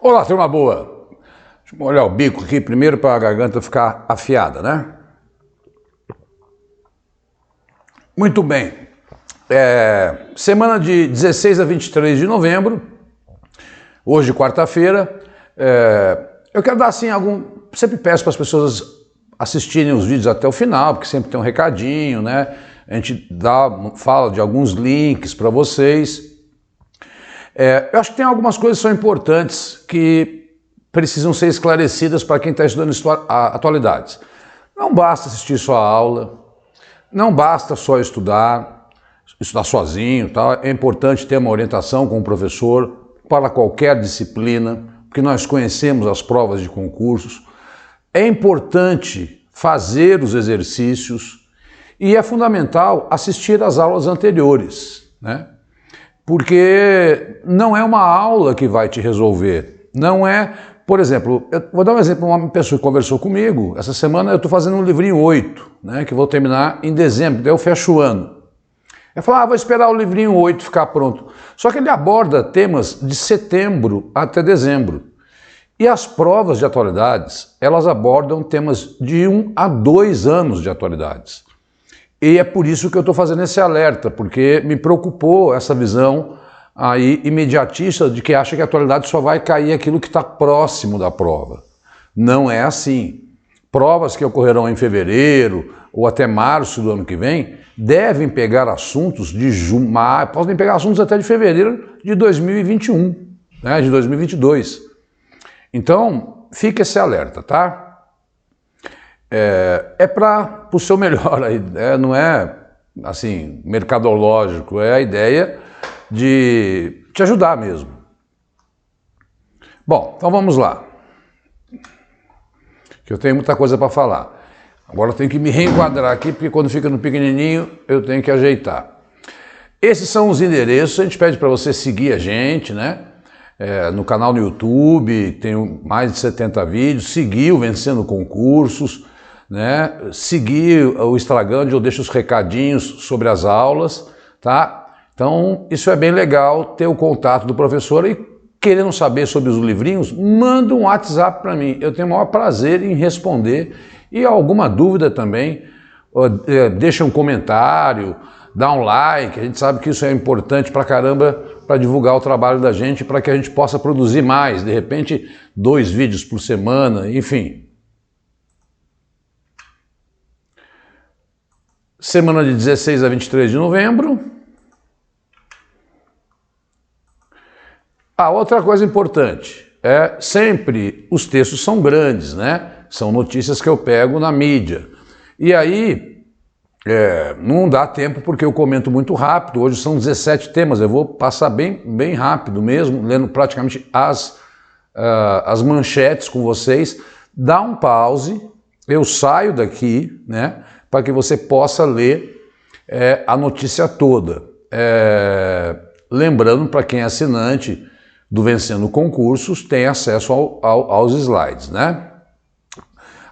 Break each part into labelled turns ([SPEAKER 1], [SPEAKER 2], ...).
[SPEAKER 1] Olá, turma boa. Deixa eu molhar o bico aqui primeiro para a garganta ficar afiada, né? Muito bem. Semana de 16 a 23 de novembro, hoje quarta-feira. Eu quero dar assim sempre peço para as pessoas assistirem os vídeos até o final, porque sempre tem um recadinho, né? A gente fala de alguns links para vocês. Eu acho que tem algumas coisas que são importantes que precisam ser esclarecidas para quem está estudando atualidades. Não basta assistir só a aula, não basta só estudar sozinho, tá? É importante ter uma orientação com o professor para qualquer disciplina, porque nós conhecemos as provas de concursos. É importante fazer os exercícios e é fundamental assistir às aulas anteriores, né? Porque não é uma aula que vai te resolver. Não é, por exemplo, eu vou dar um exemplo, uma pessoa que conversou comigo, essa semana eu estou fazendo um livrinho 8, né, que vou terminar em dezembro, daí eu fecho o ano. Eu falo, vou esperar o livrinho 8 ficar pronto. Só que ele aborda temas de setembro até dezembro. E as provas de atualidades, elas abordam temas de 1 a 2 anos de atualidades. E é por isso que eu estou fazendo esse alerta, porque me preocupou essa visão aí imediatista de que acha que a atualidade só vai cair aquilo que está próximo da prova. Não é assim. Provas que ocorrerão em fevereiro ou até março do ano que vem devem pegar assuntos de podem pegar assuntos até de fevereiro de 2021, né, de 2022. Então, fique esse alerta, tá? Para o seu melhor, não é assim, mercadológico, é a ideia de te ajudar mesmo. Bom, então vamos lá. Que eu tenho muita coisa para falar. Agora eu tenho que me reenquadrar aqui, porque quando fica no pequenininho eu tenho que ajeitar. Esses são os endereços, a gente pede para você seguir a gente, né? No canal no YouTube, tem mais de 70 vídeos, seguir o Vencendo Concursos, né? Seguir o Instagram, onde eu deixo os recadinhos sobre as aulas, tá? Então, isso é bem legal, ter o contato do professor e querendo saber sobre os livrinhos, manda um WhatsApp para mim. Eu tenho o maior prazer em responder e alguma dúvida também, deixa um comentário, dá um like, a gente sabe que isso é importante pra caramba para divulgar o trabalho da gente, para que a gente possa produzir mais, de repente 2 vídeos por semana, enfim. Semana de 16 a 23 de novembro. Outra coisa importante, sempre os textos são grandes, né? São notícias que eu pego na mídia. E aí, não dá tempo porque eu comento muito rápido, hoje são 17 temas, eu vou passar bem rápido mesmo, lendo praticamente as manchetes com vocês. Dá um pause, eu saio daqui, né? Para que você possa ler a notícia toda. Lembrando, para quem é assinante do Vencendo Concursos, tem acesso aos slides, né?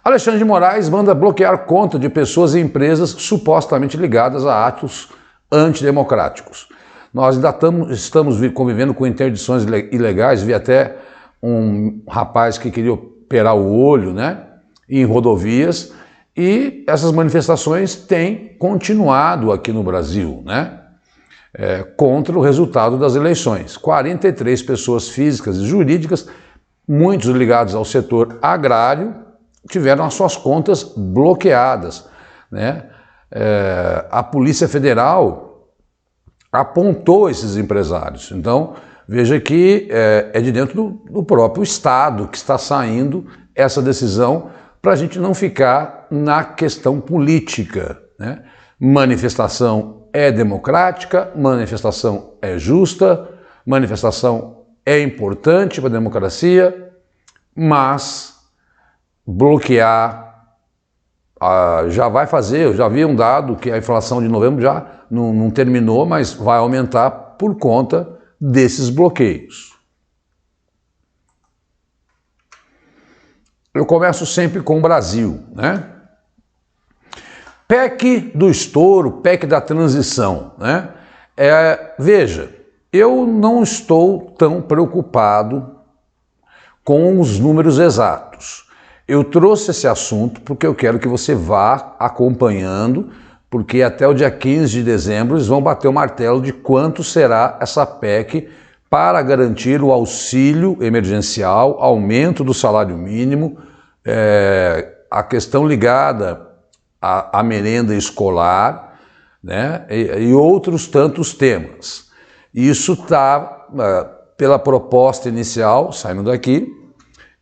[SPEAKER 1] Alexandre de Moraes manda bloquear conta de pessoas e empresas supostamente ligadas a atos antidemocráticos. Nós ainda estamos convivendo com interdições ilegais, vi até um rapaz que queria operar o olho, né, em rodovias, e essas manifestações têm continuado aqui no Brasil, né? Contra o resultado das eleições. 43 pessoas físicas e jurídicas, muitos ligados ao setor agrário, tiveram as suas contas bloqueadas, né? A Polícia Federal apontou esses empresários. Então, veja que é de dentro do próprio Estado que está saindo essa decisão para a gente não ficar na questão política, né? Manifestação é democrática, manifestação é justa, manifestação é importante para a democracia, mas bloquear já vai fazer, eu já vi um dado que a inflação de novembro já não terminou, mas vai aumentar por conta desses bloqueios. Eu começo sempre com o Brasil, né? PEC do estouro, PEC da transição, né? Veja, eu não estou tão preocupado com os números exatos. Eu trouxe esse assunto porque eu quero que você vá acompanhando, porque até o dia 15 de dezembro eles vão bater o martelo de quanto será essa PEC para garantir o auxílio emergencial, aumento do salário mínimo, a questão ligada à merenda escolar, né, e outros tantos temas. Isso está, pela proposta inicial, saindo daqui,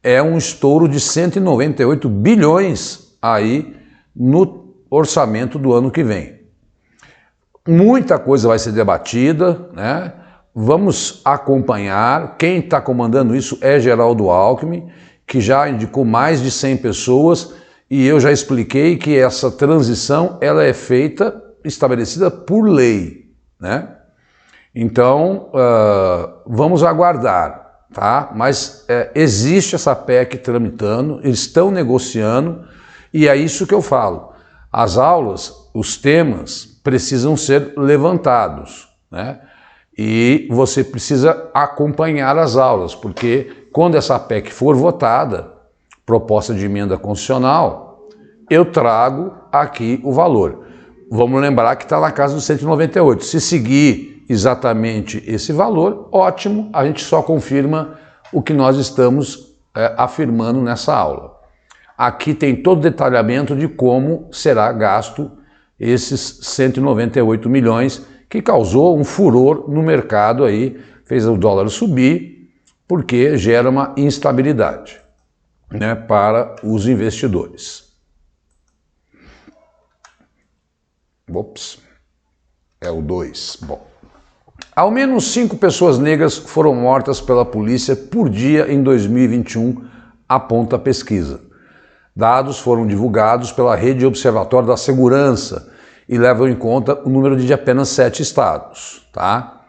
[SPEAKER 1] é um estouro de 198 bilhões aí no orçamento do ano que vem. Muita coisa vai ser debatida, né? Vamos acompanhar. Quem está comandando isso é Geraldo Alckmin, que já indicou mais de 100 pessoas, e eu já expliquei que essa transição ela é feita, estabelecida por lei, né? Então, vamos aguardar, tá? Mas existe essa PEC tramitando, eles estão negociando, e é isso que eu falo. As aulas, os temas precisam ser levantados, né? E você precisa acompanhar as aulas, porque quando essa PEC for votada, proposta de emenda constitucional, eu trago aqui o valor. Vamos lembrar que está na casa dos 198. Se seguir exatamente esse valor, ótimo, a gente só confirma o que nós estamos afirmando nessa aula. Aqui tem todo o detalhamento de como será gasto esses 198 milhões, que causou um furor no mercado aí, fez o dólar subir, porque gera uma instabilidade, né, para os investidores. Ops, é o 2. Bom. Ao menos 5 pessoas negras foram mortas pela polícia por dia em 2021, aponta a pesquisa. Dados foram divulgados pela Rede Observatório da Segurança e levam em conta o número de apenas 7 estados, tá?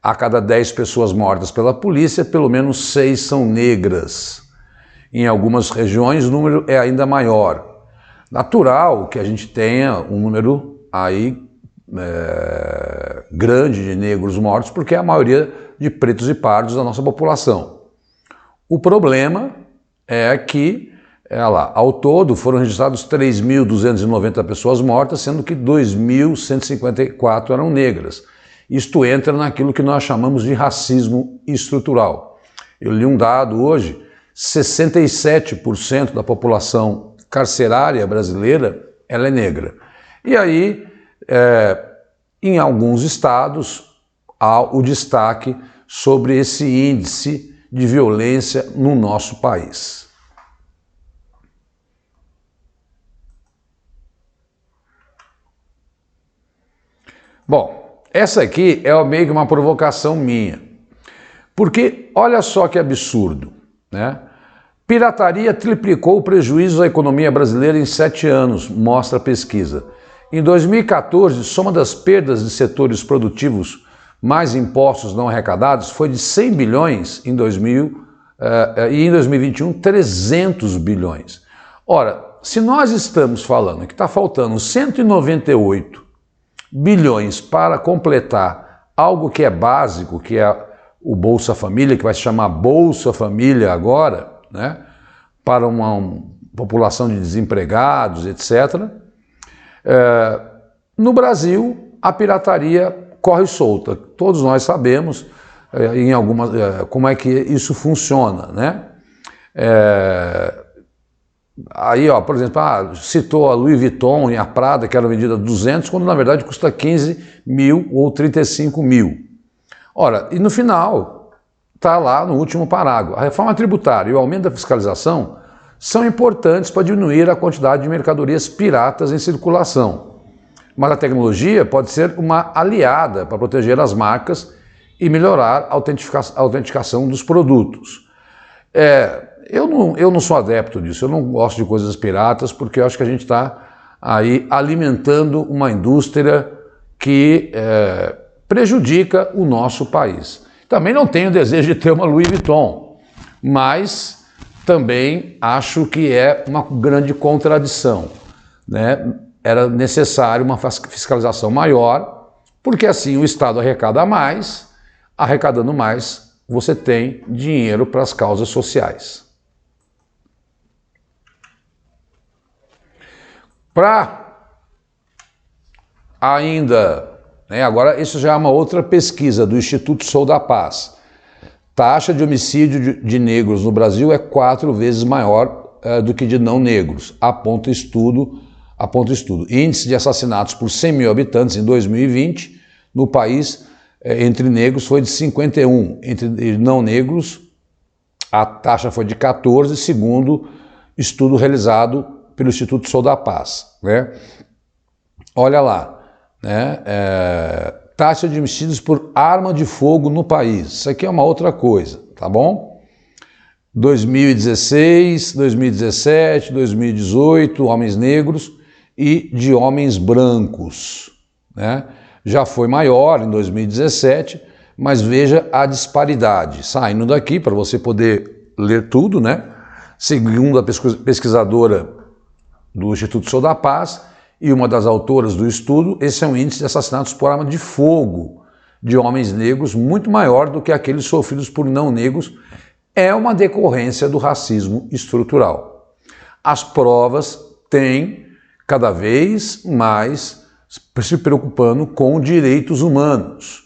[SPEAKER 1] A cada 10 pessoas mortas pela polícia, pelo menos 6 são negras. Em algumas regiões o número é ainda maior. Natural que a gente tenha um número aí grande de negros mortos, porque é a maioria de pretos e pardos da nossa população. O problema é que, ao todo foram registrados 3.290 pessoas mortas, sendo que 2.154 eram negras. Isto entra naquilo que nós chamamos de racismo estrutural. Eu li um dado hoje, 67% da população carcerária brasileira ela é negra. E aí, em alguns estados, há o destaque sobre esse índice de violência no nosso país. Bom, essa aqui é meio que uma provocação minha, porque olha só que absurdo, né? Pirataria triplicou o prejuízo à economia brasileira em 7 anos, mostra a pesquisa. Em 2014, soma das perdas de setores produtivos mais impostos não arrecadados foi de 100 bilhões em 2000, e em 2021, 300 bilhões. Ora, se nós estamos falando que está faltando 198 bilhões para completar algo que é básico, que é o Bolsa Família, que vai se chamar Bolsa Família agora, né, para uma população de desempregados, etc. No Brasil, a pirataria corre solta. Todos nós sabemos como é que isso funciona, né? Aí, por exemplo, citou a Louis Vuitton e a Prada, que eram vendidas a 200, quando na verdade custa 15 mil ou 35 mil. Ora, e no final, está lá no último parágrafo. A reforma tributária e o aumento da fiscalização são importantes para diminuir a quantidade de mercadorias piratas em circulação. Mas a tecnologia pode ser uma aliada para proteger as marcas e melhorar a autenticação dos produtos. Eu não sou adepto disso, eu não gosto de coisas piratas, porque eu acho que a gente está aí alimentando uma indústria que prejudica o nosso país. Também não tenho desejo de ter uma Louis Vuitton, mas também acho que é uma grande contradição, né? Era necessário uma fiscalização maior, porque assim o Estado arrecada mais, arrecadando mais, você tem dinheiro para as causas sociais. Para ainda, agora isso já é uma outra pesquisa do Instituto Sou da Paz. Taxa de homicídio de negros no Brasil é 4 vezes maior do que de não negros, aponta estudo. Índice de assassinatos por 100 mil habitantes em 2020 no país entre negros foi de 51, entre não negros a taxa foi de 14, segundo estudo realizado pelo Instituto Sou da Paz. Olha lá, taxa de homicídios por arma de fogo no país. Isso aqui é uma outra coisa, tá bom? 2016, 2017, 2018, homens negros e de homens brancos, Já foi maior em 2017, mas veja a disparidade. Saindo daqui, para você poder ler tudo, Segundo a pesquisadora do Instituto Sou da Paz e uma das autoras do estudo, esse é um índice de assassinatos por arma de fogo de homens negros muito maior do que aqueles sofridos por não negros. É uma decorrência do racismo estrutural. As provas têm cada vez mais se preocupando com direitos humanos.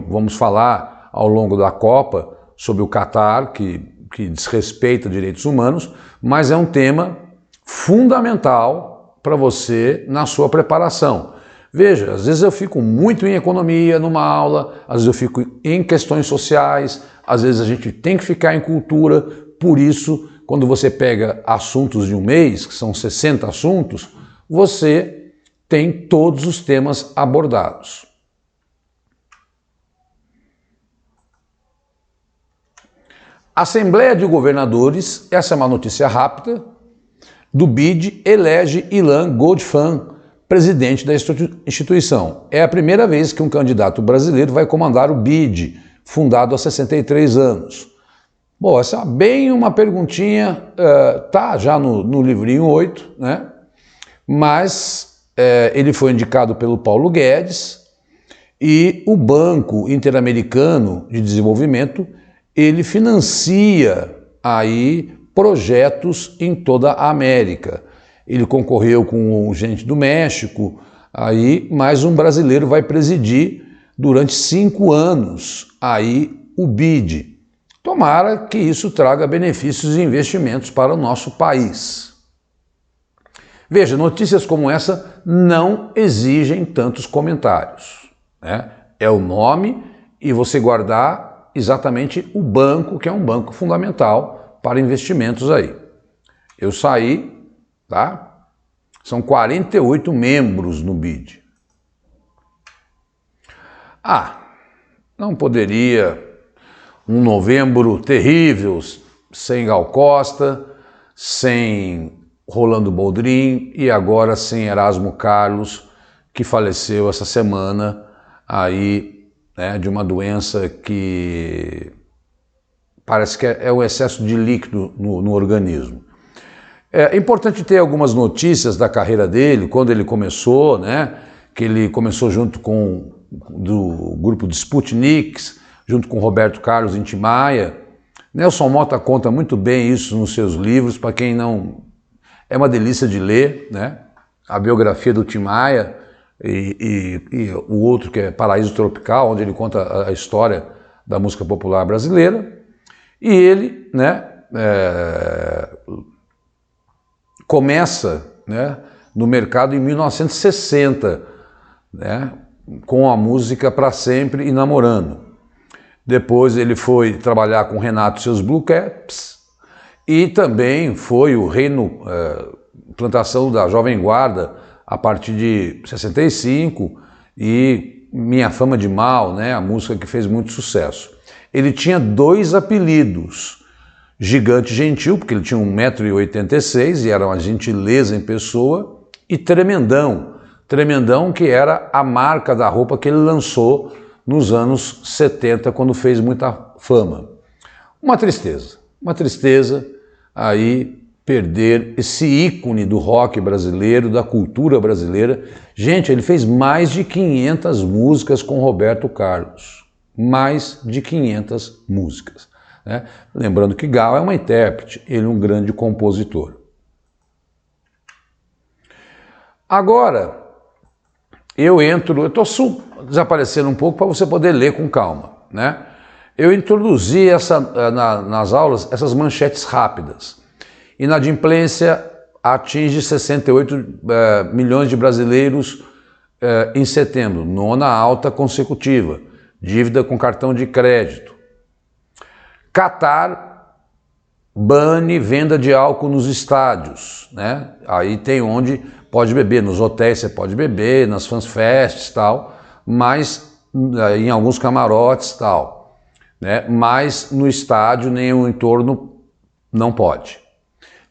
[SPEAKER 1] Vamos falar ao longo da Copa sobre o Catar, que desrespeita direitos humanos, mas é um tema fundamental para você na sua preparação. Veja, às vezes eu fico muito em economia numa aula, às vezes eu fico em questões sociais, às vezes a gente tem que ficar em cultura, por isso, quando você pega assuntos de um mês, que são 60 assuntos, você tem todos os temas abordados. Assembleia de Governadores, essa é uma notícia rápida, do BID elege Ilan Goldfan presidente da instituição. É a primeira vez que um candidato brasileiro vai comandar o BID, fundado há 63 anos. Bom, essa é bem uma perguntinha, tá já no livrinho 8, mas ele foi indicado pelo Paulo Guedes e o Banco Interamericano de Desenvolvimento, ele financia aí projetos em toda a América. Ele concorreu com gente do México, aí mais um brasileiro vai presidir durante 5 anos aí o BID. Tomara que isso traga benefícios e investimentos para o nosso país. Veja, notícias como essa não exigem tantos comentários. É o nome e você guardar exatamente o banco, que é um banco fundamental para investimentos aí. Eu saí, tá? São 48 membros no BID. Não poderia um novembro terrível sem Gal Costa, sem Rolando Boldrin e agora sem Erasmo Carlos, que faleceu essa semana aí, de uma doença que parece que é o excesso de líquido no organismo. É importante ter algumas notícias da carreira dele, quando ele começou, que ele começou junto com do grupo de Sputniks, junto com Roberto Carlos em Tim Maia. Nelson Motta conta muito bem isso nos seus livros, para quem não... É uma delícia de ler, a biografia do Tim Maia e o outro que é Paraíso Tropical, onde ele conta a história da música popular brasileira. E ele, começa, no mercado em 1960, com a música Pra Sempre e Namorando. Depois ele foi trabalhar com Renato e seus Blue Caps e também foi o rei plantação da Jovem Guarda a partir de 65 e Minha Fama de Mal, a música que fez muito sucesso. Ele tinha 2 apelidos, Gigante Gentil, porque ele tinha 1,86 m e era uma gentileza em pessoa, e Tremendão. Tremendão, que era a marca da roupa que ele lançou nos anos 70, quando fez muita fama. Uma tristeza aí perder esse ícone do rock brasileiro, da cultura brasileira. Gente, ele fez mais de 500 músicas com Roberto Carlos. mais de 500 músicas, né? Lembrando que Gal é uma intérprete, ele é um grande compositor. Agora, eu estou desaparecendo um pouco para você poder ler com calma, né? Eu introduzi nas aulas essas manchetes rápidas. Inadimplência atinge 68 milhões de brasileiros em setembro, nona alta consecutiva. Dívida com cartão de crédito. Catar bane venda de álcool nos estádios, né? Aí tem onde pode beber, nos hotéis você pode beber, nas fanfests e tal, mas em alguns camarotes e tal, né? Mas no estádio nem o entorno não pode.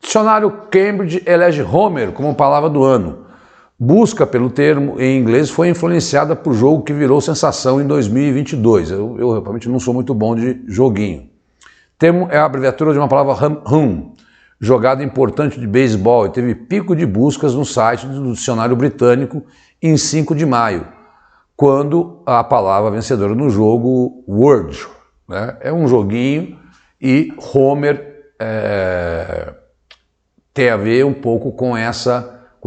[SPEAKER 1] Dicionário Cambridge elege Homer como palavra do ano. Busca pelo termo em inglês foi influenciada por jogo que virou sensação em 2022. Eu realmente não sou muito bom de joguinho. Termo é a abreviatura de uma palavra home, jogada importante de beisebol, e teve pico de buscas no site do dicionário britânico em 5 de maio, quando a palavra vencedora no jogo Word, né? É um joguinho e Homer tem a ver um pouco com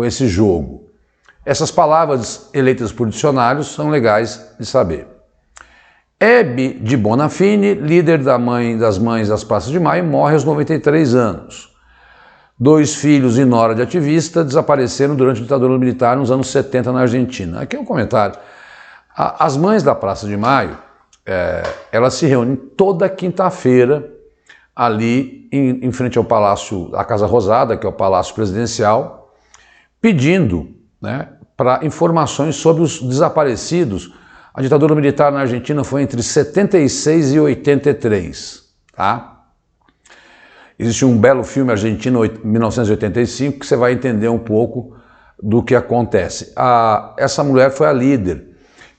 [SPEAKER 1] esse jogo. Essas palavras eleitas por dicionários são legais de saber. Hebe de Bonafini, líder das mães das Praças de Maio, morre aos 93 anos. 2 filhos e nora de ativista desapareceram durante a ditadura militar nos anos 70 na Argentina. Aqui é um comentário. As mães da Praça de Maio, elas se reúnem toda quinta-feira ali em frente ao Palácio, a Casa Rosada, que é o Palácio Presidencial, pedindo, né, para informações sobre os desaparecidos. A ditadura militar na Argentina foi entre 76 e 83, tá? Existe um belo filme argentino, 1985, que você vai entender um pouco do que acontece. Essa mulher foi a líder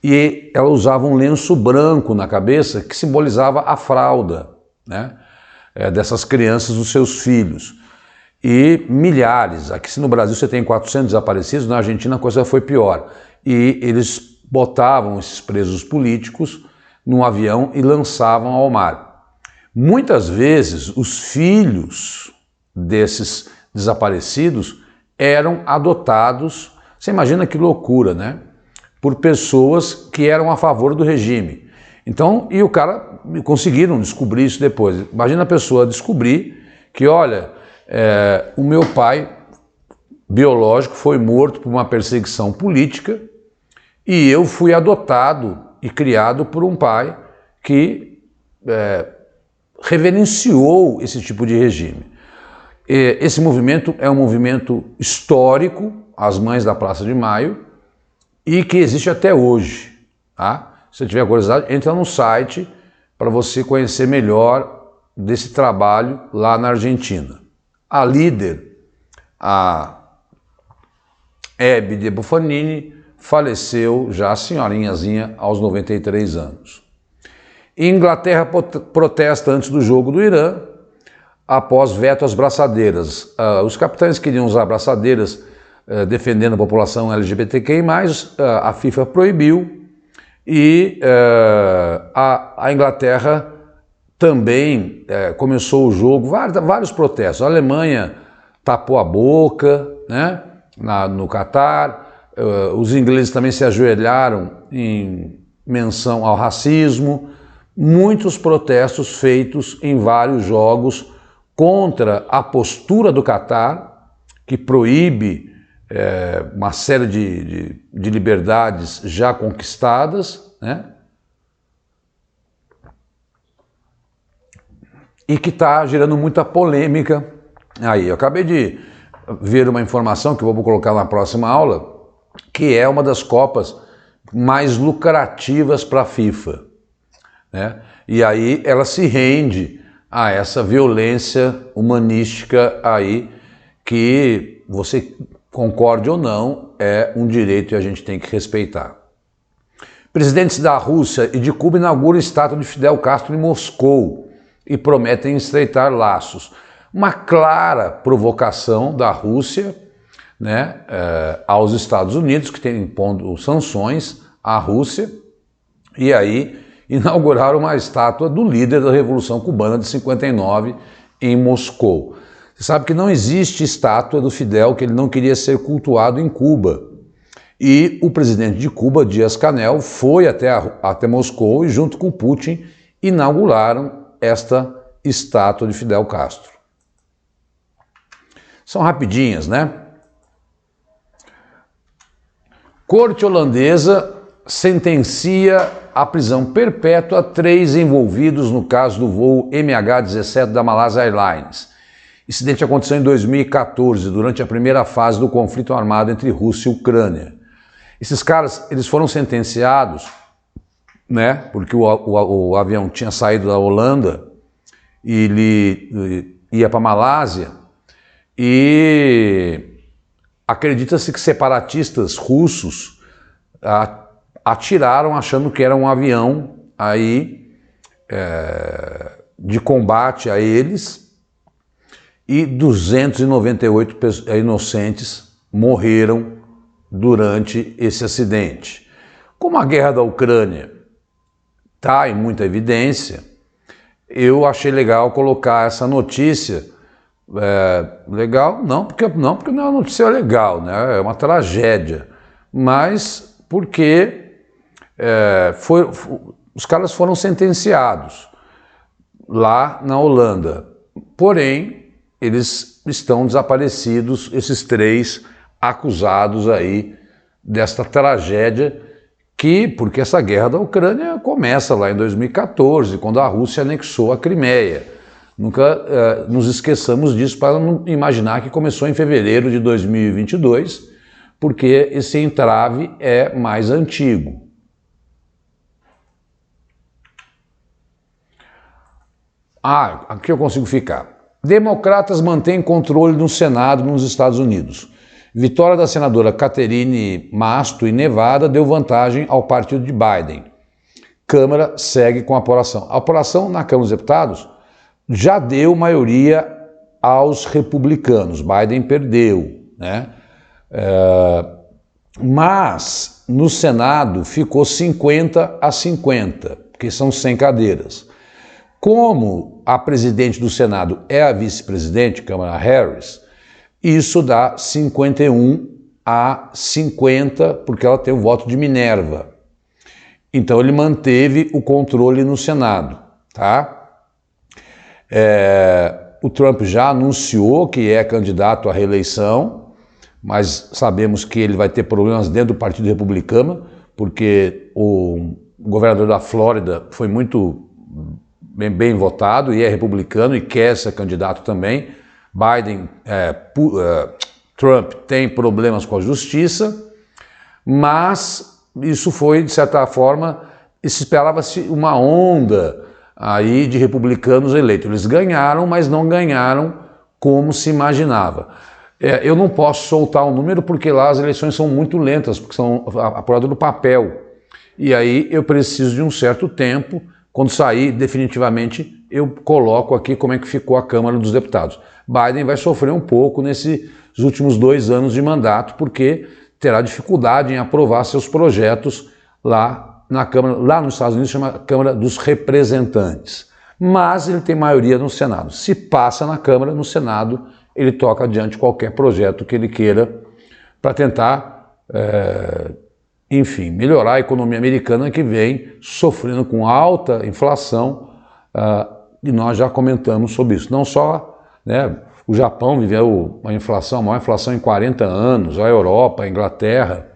[SPEAKER 1] e ela usava um lenço branco na cabeça que simbolizava a fralda, né, dessas crianças, dos seus filhos. E milhares, aqui no Brasil você tem 400 desaparecidos, na Argentina a coisa foi pior. E eles botavam esses presos políticos num avião e lançavam ao mar. Muitas vezes os filhos desses desaparecidos eram adotados, você imagina que loucura, né? Por pessoas que eram a favor do regime. Então, e o cara, conseguiram descobrir isso depois. Imagina a pessoa descobrir que, olha, o meu pai biológico foi morto por uma perseguição política e eu fui adotado e criado por um pai que reverenciou esse tipo de regime. Esse movimento é um movimento histórico, as Mães da Praça de Maio, e que existe até hoje, tá? Se você tiver curiosidade, entra no site para você conhecer melhor desse trabalho lá na Argentina. A líder, a Hebe de Bonafini, faleceu já a senhorinhazinha aos 93 anos. Inglaterra protesta antes do jogo do Irã, após veto às braçadeiras. Os capitães queriam usar braçadeiras defendendo a população LGBTQI+, a FIFA proibiu e a Inglaterra também começou o jogo, vários protestos. A Alemanha tapou a boca, né, no Catar. Os ingleses também se ajoelharam em menção ao racismo. Muitos protestos feitos em vários jogos contra a postura do Catar, que proíbe uma série de liberdades já conquistadas, né? E que está gerando muita polêmica aí. Eu acabei de ver uma informação que eu vou colocar na próxima aula, que é uma das Copas mais lucrativas para a FIFA, né? E aí ela se rende a essa violência humanística aí, que você concorde ou não, é um direito e a gente tem que respeitar. Presidentes da Rússia e de Cuba inauguram a estátua de Fidel Castro em Moscou e prometem estreitar laços. Uma clara provocação da Rússia, né, aos Estados Unidos, que tem impondo sanções à Rússia, e aí inauguraram uma estátua do líder da Revolução Cubana de 59 em Moscou. Você sabe que não existe estátua do Fidel, que ele não queria ser cultuado em Cuba. E o presidente de Cuba, Díaz-Canel, foi até Moscou e, junto com Putin, inauguraram esta estátua de Fidel Castro. São rapidinhas, né? Corte holandesa sentencia à prisão perpétua 3 envolvidos no caso do voo MH17 da Malaysia Airlines. O incidente aconteceu em 2014, durante a primeira fase do conflito armado entre Rússia e Ucrânia. Esses caras, eles foram sentenciados, né, porque o avião tinha saído da Holanda e ele ia para a Malásia, e acredita-se que separatistas russos atiraram achando que era um avião aí, de combate a eles, e 298 inocentes morreram durante esse acidente. Como a guerra da Ucrânia está em muita evidência, eu achei legal colocar essa notícia. Legal? Não porque não é uma notícia legal, né? É uma tragédia, mas porque os caras foram sentenciados lá na Holanda, porém eles estão desaparecidos, esses 3 acusados aí desta tragédia, porque essa guerra da Ucrânia começa lá em 2014, quando a Rússia anexou a Crimeia. Nunca nos esqueçamos disso, para não imaginar que começou em fevereiro de 2022, porque esse entrave é mais antigo. Aqui eu consigo ficar. Democratas mantêm controle no Senado nos Estados Unidos. Vitória da senadora Catherine Masto em Nevada deu vantagem ao partido de Biden. Câmara segue com a apuração. A apuração na Câmara dos Deputados já deu maioria aos republicanos. Biden perdeu, né? Mas no Senado ficou 50-50, porque são 100 cadeiras. Como a presidente do Senado é a vice-presidente, Kamala Harris, isso dá 51-50, porque ela tem o voto de Minerva. Então ele manteve o controle no Senado, tá? O Trump já anunciou que é candidato à reeleição, mas sabemos que ele vai ter problemas dentro do Partido Republicano, porque o governador da Flórida foi muito bem votado e é republicano e quer ser candidato também. Trump tem problemas com a justiça, mas isso foi, de certa forma, esperava-se uma onda aí de republicanos eleitos. Eles ganharam, mas não ganharam como se imaginava. Eu não posso soltar um número porque lá as eleições são muito lentas, porque são apuradas no papel. E aí eu preciso de um certo tempo. Quando sair definitivamente, eu coloco aqui como é que ficou a Câmara dos Deputados. Biden vai sofrer um pouco nesses últimos 2 anos de mandato, porque terá dificuldade em aprovar seus projetos lá na Câmara, lá nos Estados Unidos chama Câmara dos Representantes. Mas ele tem maioria no Senado. Se passa na Câmara, no Senado, ele toca adiante qualquer projeto que ele queira para tentar, enfim, melhorar a economia americana, que vem sofrendo com alta inflação, e nós já comentamos sobre isso. Não só, né, o Japão viveu uma inflação, a maior inflação em 40 anos, a Europa, a Inglaterra.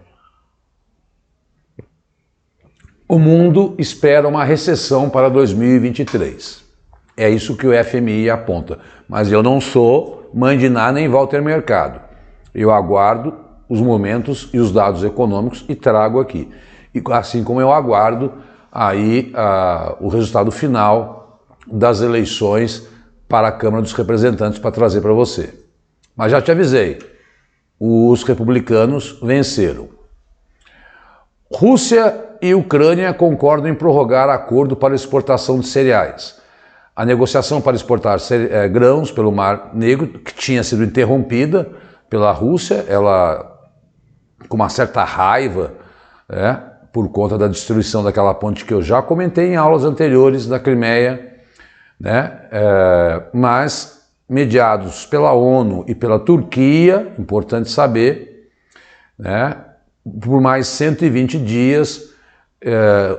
[SPEAKER 1] O mundo espera uma recessão para 2023. É isso que o FMI aponta. Mas eu não sou mãe de Ná nem Walter Mercado. Eu aguardo os momentos e os dados econômicos e trago aqui. E assim como eu aguardo aí o resultado final das eleições para a Câmara dos Representantes para trazer para você. Mas já te avisei, os republicanos venceram. Rússia e Ucrânia concordam em prorrogar acordo para exportação de cereais. A negociação para exportar grãos pelo Mar Negro, que tinha sido interrompida pela Rússia, ela com uma certa raiva, por conta da destruição daquela ponte que eu já comentei em aulas anteriores da Crimeia, né? Mas mediados pela ONU e pela Turquia, importante saber, né? Por mais 120 dias,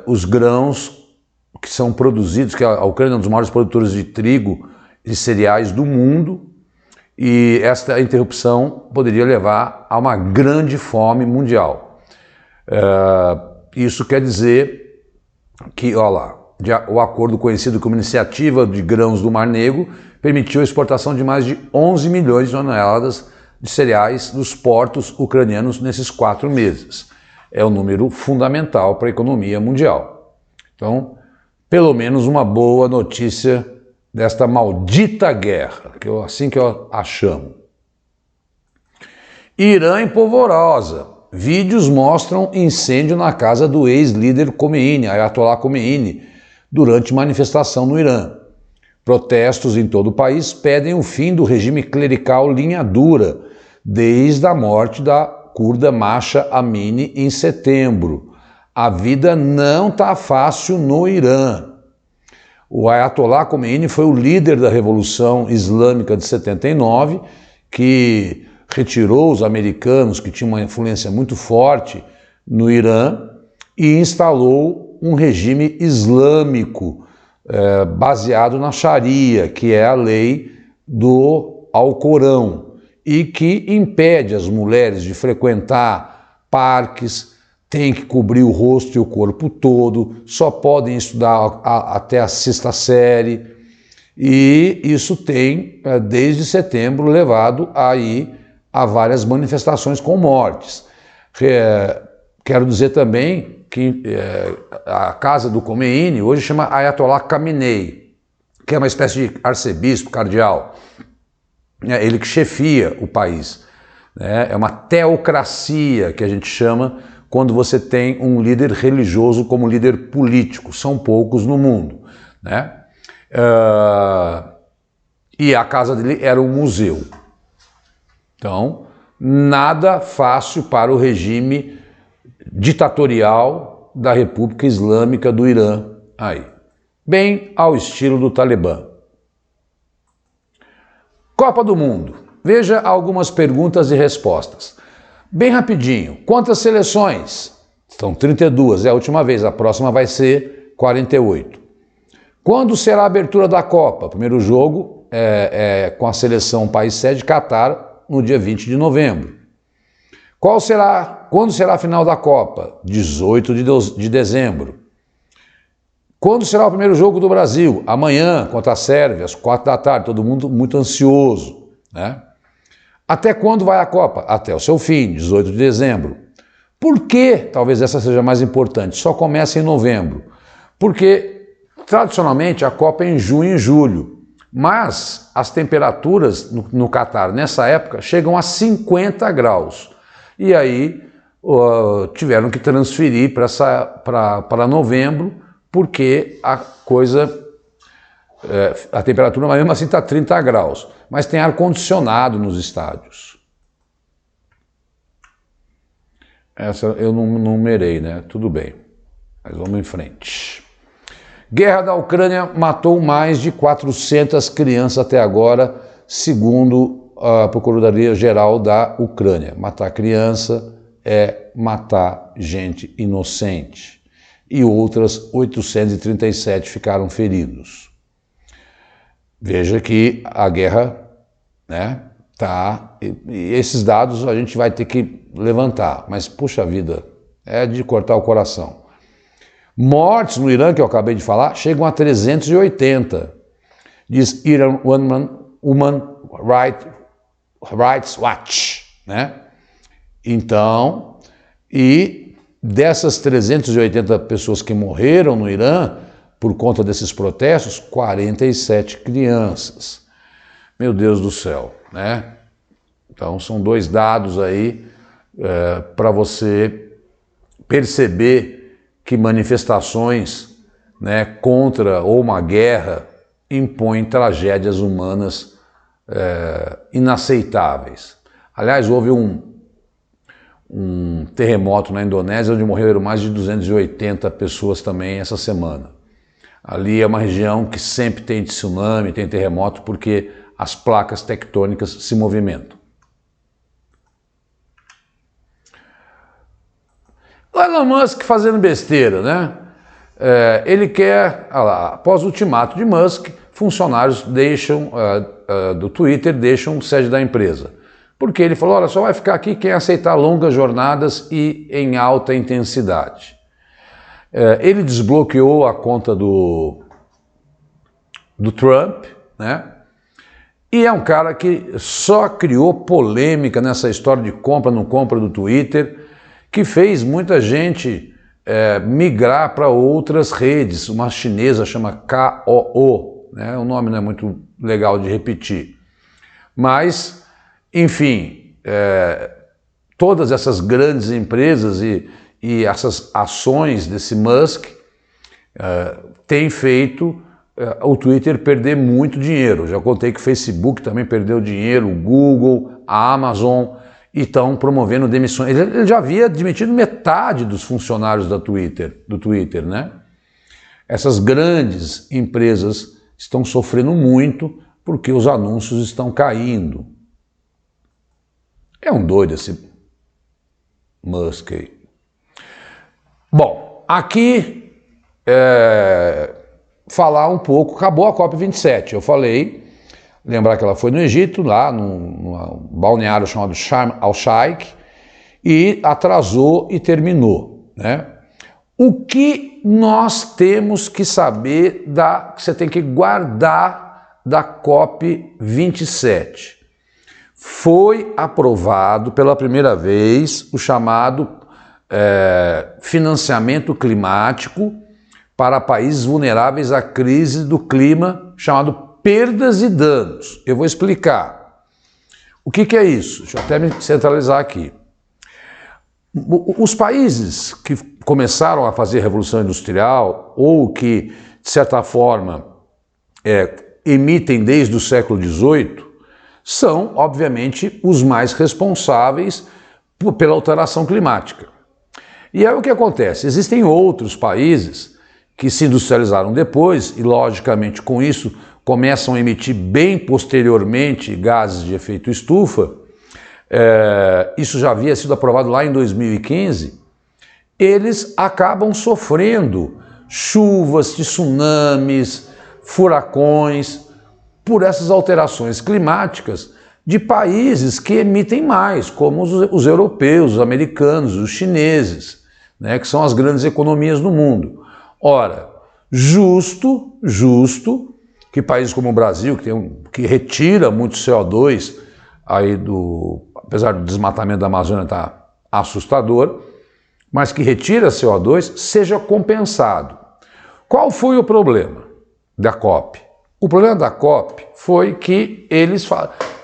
[SPEAKER 1] os grãos que são produzidos, que a Ucrânia é um dos maiores produtores de trigo e cereais do mundo, e esta interrupção poderia levar a uma grande fome mundial. Isso quer dizer que, olha lá, o acordo conhecido como Iniciativa de Grãos do Mar Negro permitiu a exportação de mais de 11 milhões de toneladas de cereais dos portos ucranianos nesses 4 meses. É um número fundamental para a economia mundial. Então, pelo menos uma boa notícia desta maldita guerra, assim que eu a chamo. Irã em polvorosa. Vídeos mostram incêndio na casa do ex-líder Khomeini, Ayatollah Khomeini, durante manifestação no Irã. Protestos em todo o país pedem o fim do regime clerical linha dura, desde a morte da curda Mahsa Amini em setembro. A vida não está fácil no Irã. O Ayatollah Khomeini foi o líder da Revolução Islâmica de 79, que retirou os americanos, que tinham uma influência muito forte no Irã, e instalou um regime islâmico baseado na Sharia, que é a lei do Alcorão, e que impede as mulheres de frequentar parques, tem que cobrir o rosto e o corpo todo, só podem estudar até a 6ª série, e isso tem, desde setembro, levado aí a várias manifestações com mortes. Quero dizer também que a casa do Khomeini hoje chama Ayatollah Khamenei, que é uma espécie de arcebispo cardeal, ele que chefia o país. É uma teocracia, que a gente chama, quando você tem um líder religioso como líder político. São poucos no mundo, né? E a casa dele era um museu. Então, nada fácil para o regime ditatorial da República Islâmica do Irã aí. Bem ao estilo do Talibã. Copa do Mundo. Veja algumas perguntas e respostas. Bem rapidinho, quantas seleções? São 32, é a última vez, a próxima vai ser 48. Quando será a abertura da Copa? O primeiro jogo com a seleção país sede Catar, no dia 20 de novembro. Quando será a final da Copa? 18 de dezembro. Quando será o primeiro jogo do Brasil? Amanhã, contra a Sérvia, às 4 da tarde, todo mundo muito ansioso, né? Até quando vai a Copa? Até o seu fim, 18 de dezembro. Por que, talvez essa seja mais importante, só começa em novembro? Porque, tradicionalmente, a Copa é em junho e julho, mas as temperaturas no Catar, nessa época, chegam a 50 graus. E aí tiveram que transferir para novembro, porque a temperatura mesmo assim está 30 graus. Mas tem ar-condicionado nos estádios. Essa eu não numerei, né? Tudo bem. Mas vamos em frente. Guerra da Ucrânia matou mais de 400 crianças até agora, segundo a Procuradoria-Geral da Ucrânia. Matar criança é matar gente inocente. E outras 837 ficaram feridos. Veja que a guerra, né, tá, e esses dados a gente vai ter que levantar, mas puxa vida, é de cortar o coração. Mortes no Irã, que eu acabei de falar, chegam a 380, diz Iran Human Rights Watch, né? Então, e dessas 380 pessoas que morreram no Irã, por conta desses protestos, 47 crianças. Meu Deus do céu, né? Então são 2 dados aí para você perceber que manifestações, né, contra ou uma guerra impõem tragédias humanas inaceitáveis. Aliás, houve um terremoto na Indonésia, onde morreram mais de 280 pessoas também essa semana. Ali é uma região que sempre tem tsunami, tem terremoto, porque as placas tectônicas se movimentam. O Elon Musk fazendo besteira, né? Ele quer, após o ultimato de Musk, funcionários do Twitter deixam sede da empresa. Porque ele falou, olha, só vai ficar aqui quem aceitar longas jornadas e em alta intensidade. Ele desbloqueou a conta do Trump, né? E é um cara que só criou polêmica nessa história de compra, não compra do Twitter, que fez muita gente migrar para outras redes. Uma chinesa chama KOO, né? O nome não é muito legal de repetir. Mas, enfim, todas essas grandes empresas e essas ações desse Musk têm feito o Twitter perder muito dinheiro. Já contei que o Facebook também perdeu dinheiro, o Google, a Amazon, e estão promovendo demissões. Ele já havia demitido metade dos funcionários do Twitter, né? Essas grandes empresas estão sofrendo muito porque os anúncios estão caindo. É um doido esse Musk aí. Bom, aqui falar um pouco, acabou a COP27, eu falei, lembrar que ela foi no Egito, lá num balneário chamado Sharm el-Sheikh, e atrasou e terminou, né? O que nós temos que saber que você tem que guardar da COP27? Foi aprovado pela primeira vez o chamado financiamento climático para países vulneráveis à crise do clima, chamado perdas e danos. Eu vou explicar. O que é isso? Deixa eu até me centralizar aqui. Os países que começaram a fazer revolução industrial ou que, de certa forma, emitem desde o século XVIII, são, obviamente, os mais responsáveis pela alteração climática. E aí o que acontece? Existem outros países que se industrializaram depois e, logicamente, com isso, começam a emitir bem posteriormente gases de efeito estufa. Isso já havia sido aprovado lá em 2015. Eles acabam sofrendo chuvas, tsunamis, furacões, por essas alterações climáticas de países que emitem mais, como os europeus, os americanos, os chineses, né, que são as grandes economias do mundo. Ora, justo que países como o Brasil, que retira muito CO2, apesar do desmatamento da Amazônia estar assustador, mas que retira CO2, seja compensado. Qual foi o problema da COP? O problema da COP foi que eles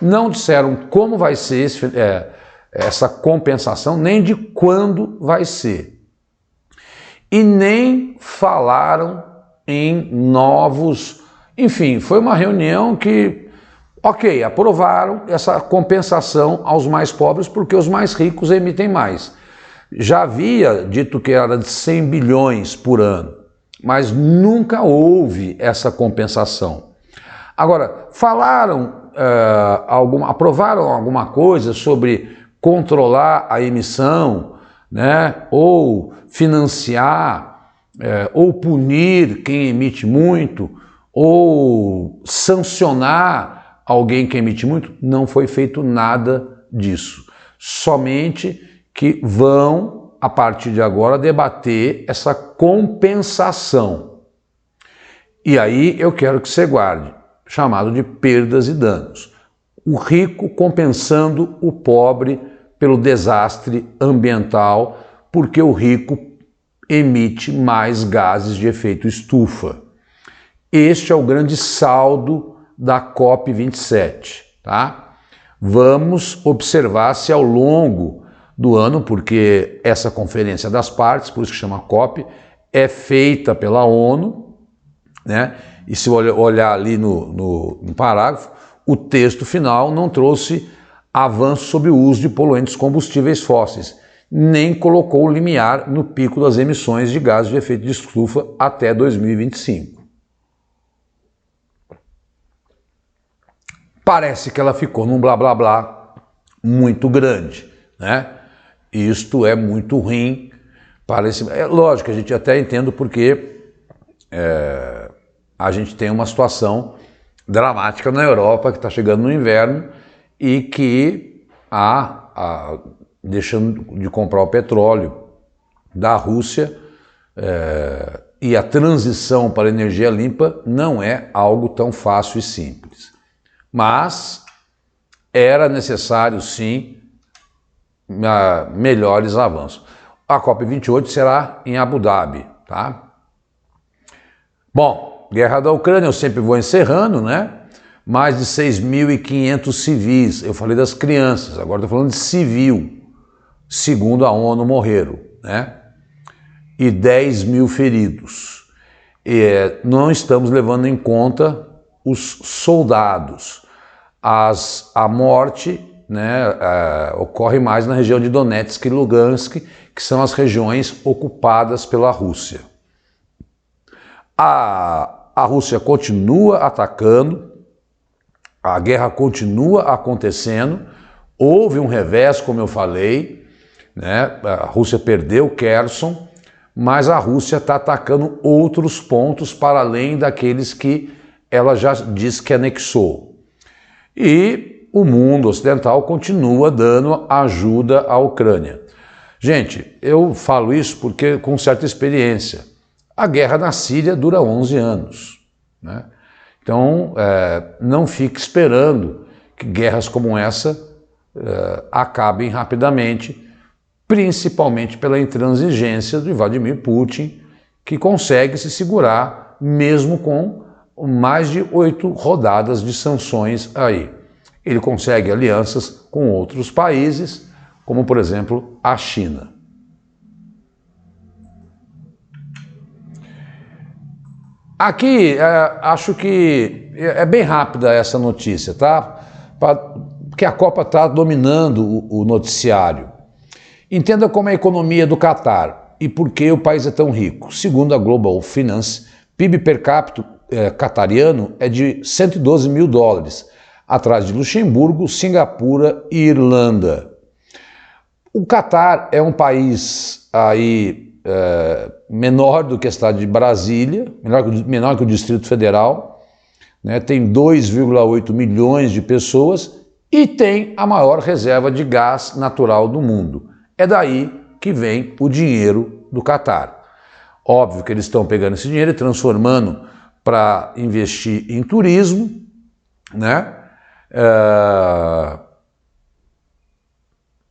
[SPEAKER 1] não disseram como vai ser essa compensação, nem de quando vai ser. E nem falaram em novos... Enfim, foi uma reunião que, ok, aprovaram essa compensação aos mais pobres porque os mais ricos emitem mais. Já havia dito que era de 100 bilhões por ano, mas nunca houve essa compensação. Agora, aprovaram alguma coisa sobre controlar a emissão, né, ou financiar, ou punir quem emite muito, ou sancionar alguém que emite muito? Não foi feito nada disso. Somente que vão, a partir de agora, debater essa compensação. E aí eu quero que você guarde, chamado de perdas e danos. O rico compensando o pobre pelo desastre ambiental, porque o rico emite mais gases de efeito estufa. Este é o grande saldo da COP27, tá? Vamos observar se ao longo do ano, porque essa conferência das partes, por isso que chama COP, é feita pela ONU, né? E se olhar ali no parágrafo, o texto final não trouxe avanço sobre o uso de poluentes combustíveis fósseis. nem colocou limiar no pico das emissões de gases de efeito de estufa até 2025. Parece que ela ficou num blá blá blá muito grande, né? Isto é muito ruim. É lógico, a gente até entende porque a gente tem uma situação dramática na Europa que está chegando no inverno e que deixando de comprar o petróleo da Rússia e a transição para a energia limpa não é algo tão fácil e simples. Mas era necessário, sim, melhores avanços. A COP28 será em Abu Dhabi, tá? Bom, guerra da Ucrânia, eu sempre vou encerrando, né? Mais de 6.500 civis, eu falei das crianças, agora estou falando de civil, segundo a ONU morreram, né? E 10 mil feridos. Não estamos levando em conta os soldados. A morte, né, ocorre mais na região de Donetsk e Lugansk, que são as regiões ocupadas pela Rússia. A Rússia continua atacando, a guerra continua acontecendo, houve um revés, como eu falei, né? A Rússia perdeu Kherson, mas a Rússia está atacando outros pontos para além daqueles que ela já disse que anexou. E o mundo ocidental continua dando ajuda à Ucrânia. Gente, eu falo isso porque com certa experiência. A guerra na Síria dura 11 anos, né? Então, não fique esperando que guerras como essa acabem rapidamente, principalmente pela intransigência de Vladimir Putin, que consegue se segurar mesmo com mais de 8 rodadas de sanções aí. Ele consegue alianças com outros países, como por exemplo a China. Aqui, acho que é bem rápida essa notícia, tá? Porque a Copa está dominando o noticiário. Entenda como é a economia do Catar e por que o país é tão rico. Segundo a Global Finance, PIB per capita catariano é de 112 mil dólares, atrás de Luxemburgo, Singapura e Irlanda. O Catar é um país aí menor do que a cidade de Brasília, menor que o Distrito Federal, né? Tem 2,8 milhões de pessoas e tem a maior reserva de gás natural do mundo. É daí que vem o dinheiro do Catar. Óbvio que eles estão pegando esse dinheiro e transformando para investir em turismo, né?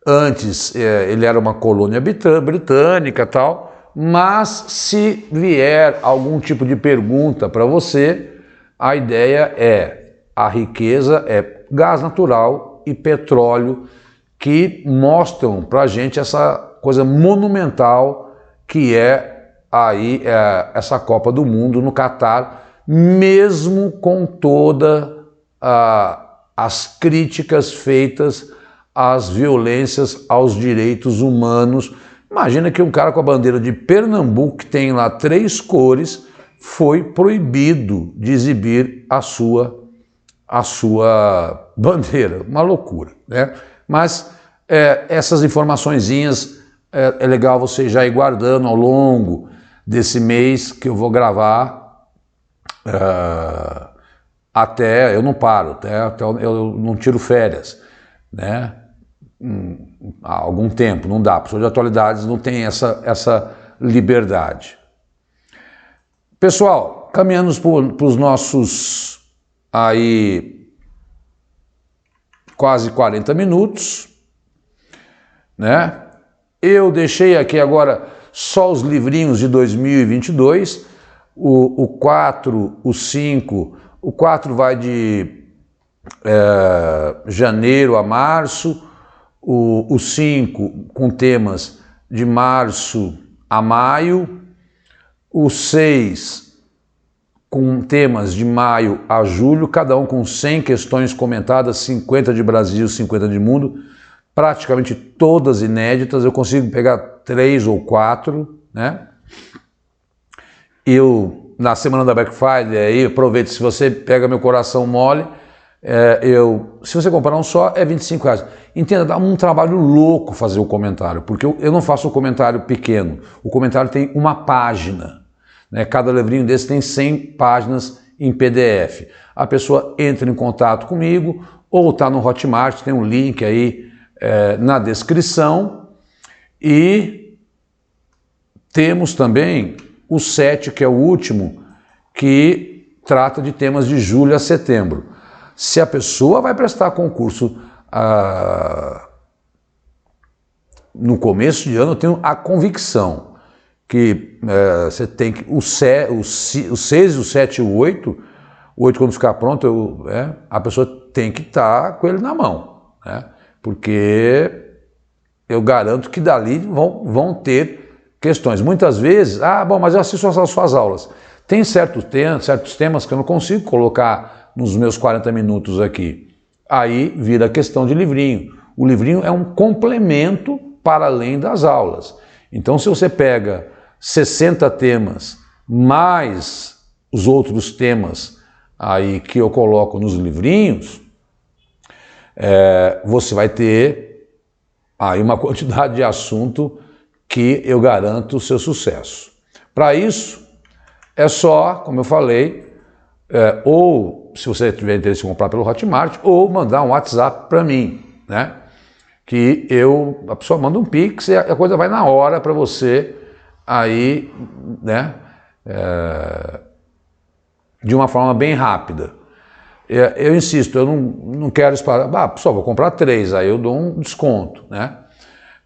[SPEAKER 1] Antes ele era uma colônia britânica e tal, mas se vier algum tipo de pergunta para você, a ideia a riqueza é gás natural e petróleo, que mostram para a gente essa coisa monumental que aí essa Copa do Mundo no Catar, mesmo com todas as críticas feitas às violências aos direitos humanos. Imagina que um cara com a bandeira de Pernambuco, que tem lá 3 cores, foi proibido de exibir a sua bandeira. Uma loucura, né? Mas essas informaçõezinhas é legal você já ir guardando ao longo desse mês que eu vou gravar, até eu não paro, até eu não tiro férias, né? Há algum tempo, não dá, pessoa de atualidades não tem essa liberdade. Pessoal, caminhando para os nossos aí quase 40 minutos, né? Eu deixei aqui agora só os livrinhos de 2022, o 4, o 5, o 4 vai de janeiro a março, o 5 com temas de março a maio, o 6 com temas de maio a julho, cada um com 100 questões comentadas, 50 de Brasil, 50 de mundo, praticamente todas inéditas, eu consigo pegar 3 ou 4, né? Eu, na semana da Black Friday, aí aproveito, se você pega meu coração mole, se você comprar um só, é R$25. Entenda, dá um trabalho louco fazer o comentário, porque eu não faço um comentário pequeno, o comentário tem uma página, né? Cada livrinho desse tem 100 páginas em PDF. A pessoa entra em contato comigo, ou está no Hotmart, tem um link aí na descrição, e temos também o 7, que é o último, que trata de temas de julho a setembro. Se a pessoa vai prestar concurso no começo de ano, eu tenho a convicção que você tem que... O 6, o 7 e o 8, o 8 quando ficar pronto, a pessoa tem que estar com ele na mão, né? Porque eu garanto que dali vão ter questões. Muitas vezes, bom, mas eu assisto as suas aulas. Tem certos temas que eu não consigo colocar nos meus 40 minutos aqui. Aí vira questão de livrinho. O livrinho é um complemento para além das aulas. Então, se você pega 60 temas, mais os outros temas aí que eu coloco nos livrinhos, você vai ter aí uma quantidade de assunto que eu garanto o seu sucesso. Para isso, é só, como eu falei, ou se você tiver interesse em comprar pelo Hotmart, ou mandar um WhatsApp para mim, né? Que a pessoa manda um Pix e a coisa vai na hora para você aí, né? De uma forma bem rápida. Eu insisto, eu não quero esperar, pessoal, vou comprar 3, aí eu dou um desconto, né?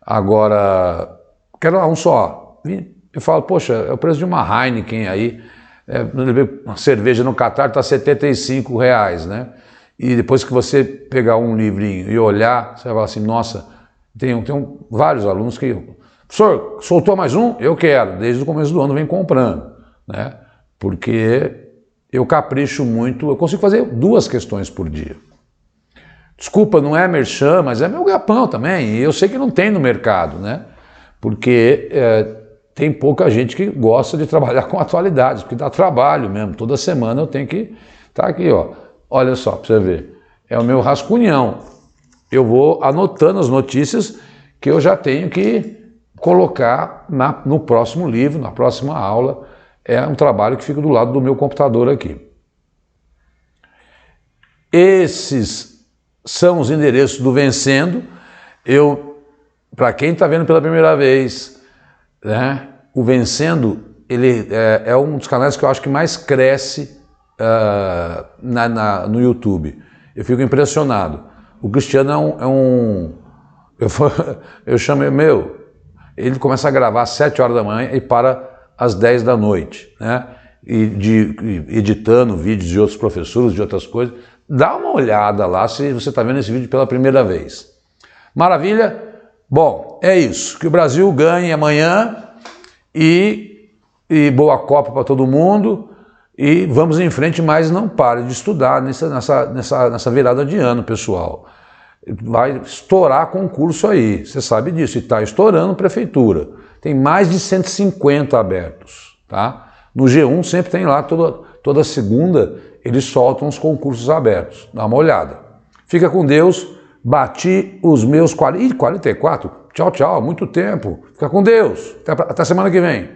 [SPEAKER 1] Agora, quero um só. Eu falo, poxa, é o preço de uma Heineken aí, uma cerveja no Catar está R$75, né? E depois que você pegar um livrinho e olhar, você vai falar assim, nossa, tem vários alunos que... Professor, soltou mais um? Eu quero. Desde o começo do ano vem comprando, né? Porque eu capricho muito, eu consigo fazer 2 questões por dia. Desculpa, não é merchan, mas é meu ganha-pão também. E eu sei que não tem no mercado, né? Porque tem pouca gente que gosta de trabalhar com atualidades, porque dá trabalho mesmo. Toda semana eu tenho que estar aqui, ó. Olha só, para você ver. É o meu rascunhão. Eu vou anotando as notícias que eu já tenho que colocar no próximo livro, na próxima aula. É um trabalho que fica do lado do meu computador aqui. Esses são os endereços do Vencendo. Para quem está vendo pela primeira vez, né, o Vencendo, ele é um dos canais que eu acho que mais cresce no YouTube. Eu fico impressionado. O Cristiano eu chamo ele começa a gravar às 7 horas da manhã e para às 10 da noite, né? Editando vídeos de outros professores, de outras coisas. Dá uma olhada lá se você está vendo esse vídeo pela primeira vez. Maravilha? Bom, é isso. Que o Brasil ganhe amanhã e boa Copa para todo mundo. E vamos em frente, mas não pare de estudar nessa virada de ano, pessoal. Vai estourar concurso aí, você sabe disso, e está estourando prefeitura. Tem mais de 150 abertos, tá? No G1 sempre tem lá, toda segunda, eles soltam os concursos abertos. Dá uma olhada. Fica com Deus, bati os meus 44. Tchau, tchau, muito tempo. Fica com Deus. Até semana que vem.